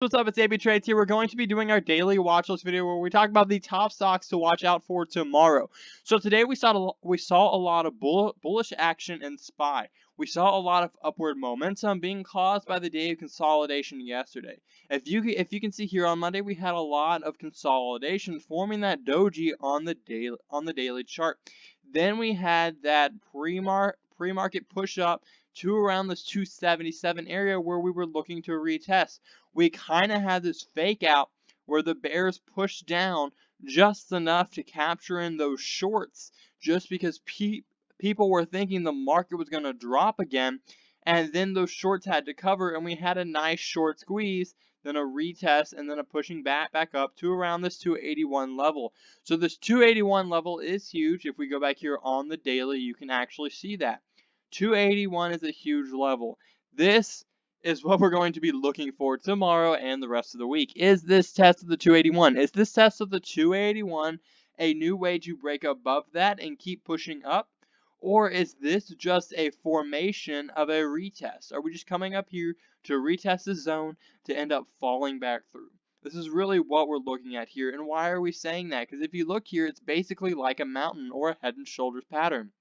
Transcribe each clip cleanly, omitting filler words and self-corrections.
what's up? It's AB Trades here. We're going to be doing our daily watch list video where we talk about the top stocks to watch out for tomorrow. So today we saw a lot of bullish action in SPY. We saw a lot of upward momentum being caused by the day of consolidation yesterday. If you can see here on Monday, we had a lot of consolidation forming that doji on the daily chart. Then we had that pre-market push up to around this 277 area where we were looking to retest. We kind of had this fake out where the bears pushed down just enough to capture in those shorts just because people were thinking the market was going to drop again, and then those shorts had to cover, and we had a nice short squeeze, then a retest, and then a pushing back up to around this 281 level. So this 281 level is huge. If we go back here on the daily, you can actually see that. 281 is a huge level. This is what we're going to be looking for tomorrow and the rest of the week. Is this test of the 281? Is this test of the 281 a new way to break above that and keep pushing up? Or is this just a formation of a retest? Are we just coming up here to retest the zone to end up falling back through? This is really what we're looking at here. And why are we saying that? Because if you look here, it's basically like a mountain or a head and shoulders pattern.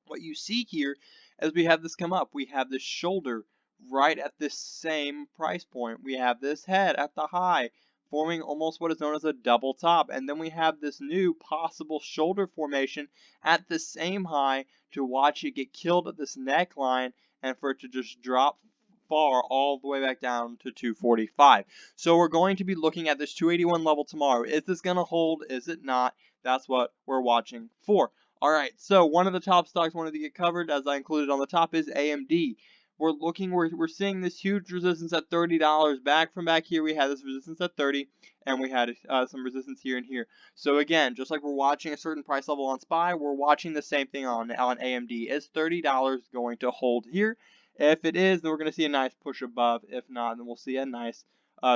What you see here as we have this come up, we have this shoulder right at this same price point. We have this head at the high, forming almost what is known as a double top. And then we have this new possible shoulder formation at the same high to watch it get killed at this neckline and for it to just drop far all the way back down to 245. So we're going to be looking at this 281 level tomorrow. Is this going to hold? Is it not? That's what we're watching for. Alright, so one of the top stocks wanted to get covered, as I included on the top, is AMD. We're seeing this huge resistance at $30. Back here, we had this resistance at 30, and we had some resistance here and here. So again, just like we're watching a certain price level on SPY, we're watching the same thing on AMD. Is $30 going to hold here? If it is, then we're going to see a nice push above. If not, then we'll see a nice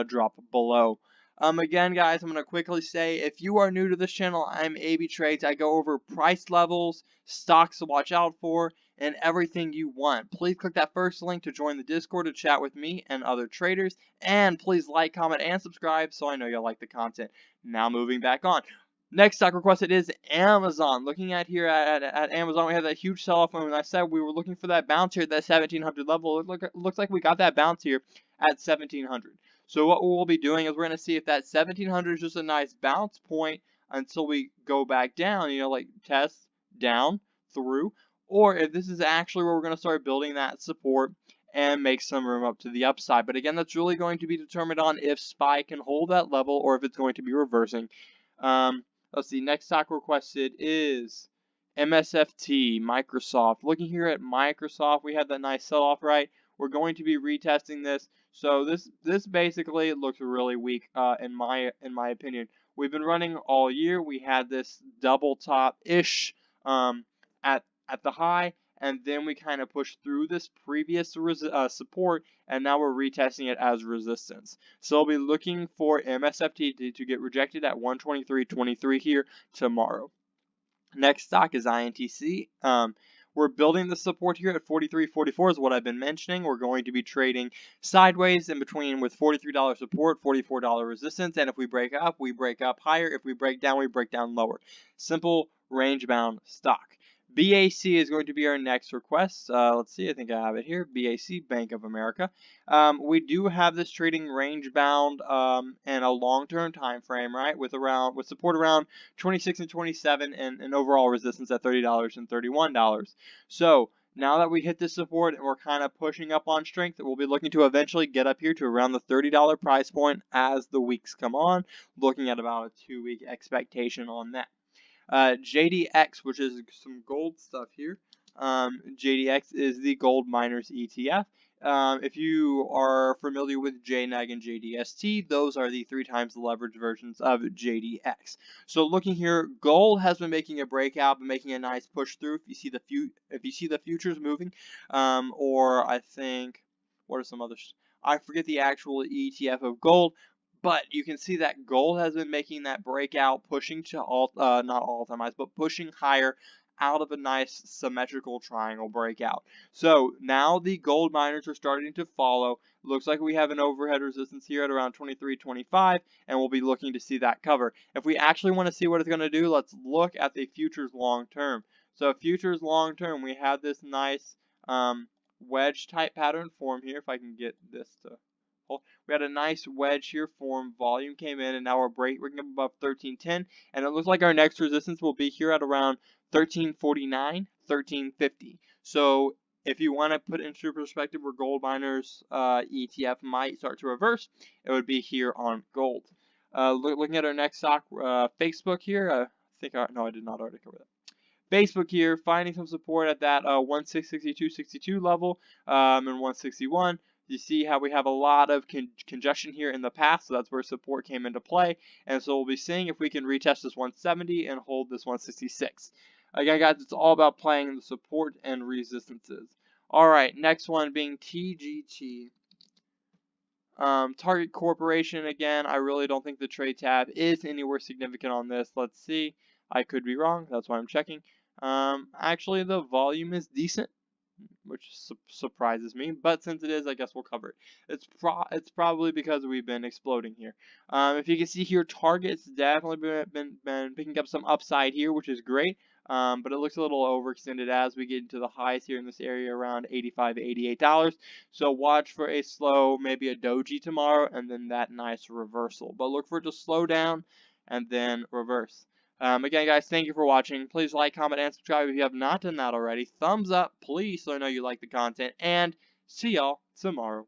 drop below. Again, guys, I'm going to quickly say, if you are new to this channel, I'm AB Trades. I go over price levels, stocks to watch out for, and everything you want. Please click that first link to join the Discord to chat with me and other traders. And please like, comment, and subscribe so I know you'll like the content. Now moving back on. Next stock requested is Amazon. Looking at here at Amazon, we have that huge sell-off. When I said we were looking for that bounce here at that 1700 level, it looks like we got that bounce here at 1700. So what we'll be doing is we're going to see if that 1700 is just a nice bounce point until we go back down, like test down through, or if this is actually where we're going to start building that support and make some room up to the upside. But again, that's really going to be determined on if SPY can hold that level or if it's going to be reversing. Let's see, next stock requested is MSFT, Microsoft. Looking here at Microsoft, we had that nice sell-off, right? We're going to be retesting this. So this basically looks really weak in my opinion. We've been running all year. We had this double top-ish at the high, and then we kind of pushed through this previous support, and now we're retesting it as resistance. So I'll be looking for MSFT to get rejected at 123.23 here tomorrow. Next stock is INTC. We're building the support here at 43.44 is what I've been mentioning. We're going to be trading sideways in between with $43 support, $44 resistance, and if we break up higher. If we break down lower. Simple range-bound stock. BAC is going to be our next request. Let's see, I think I have it here. BAC, Bank of America. We do have this trading range bound and a long-term time frame, right? With support around 26 and 27 and overall resistance at $30 and $31. So now that we hit this support and we're kind of pushing up on strength, we'll be looking to eventually get up here to around the $30 price point as the weeks come on, looking at about a 2-week expectation on that. JDX, which is some gold stuff here. JDX is the gold miners ETF. If you are familiar with JNAG and JDST, those are the 3 times the leverage versions of JDX. So looking here, gold has been making a breakout, been making a nice push through. If you see the futures moving, or I think what are some others? I forget the actual ETF of gold. But you can see that gold has been making that breakout, pushing to not all-time highs, but pushing higher out of a nice symmetrical triangle breakout. So now the gold miners are starting to follow. Looks like we have an overhead resistance here at around 23.25, and we'll be looking to see that cover. If we actually want to see what it's going to do, let's look at the futures long term. So futures long term, we have this nice wedge type pattern form here. If I can get this to hold, we had a nice wedge here form. Volume came in, and now we're breaking up above 1310, and it looks like our next resistance will be here at around 1349, 1350. So if you want to put into perspective where gold miners ETF might start to reverse, it would be here on gold. Looking at our next stock, Facebook here. No, I did not already cover that. Facebook here, finding some support at that 1662.62 level and 161. You see how we have a lot of congestion here in the past, so that's where support came into play. And so we'll be seeing if we can retest this 170 and hold this 166. Again, guys, it's all about playing the support and resistances. All right, next one being TGT. Target Corporation, again, I really don't think the trade tab is anywhere significant on this. Let's see. I could be wrong. That's why I'm checking. Actually, the volume is decent, which surprises me. But since it is, I guess we'll cover it. It's probably because we've been exploding here. If you can see here, Target's definitely been picking up some upside here, which is great. But it looks a little overextended as we get into the highs here in this area around $85 to $88. So watch for a slow, maybe a doji tomorrow, and then that nice reversal. But look for it to slow down and then reverse. Again, guys, thank you for watching. Please like, comment, and subscribe if you have not done that already. Thumbs up, please, so I know you like the content. And see y'all tomorrow.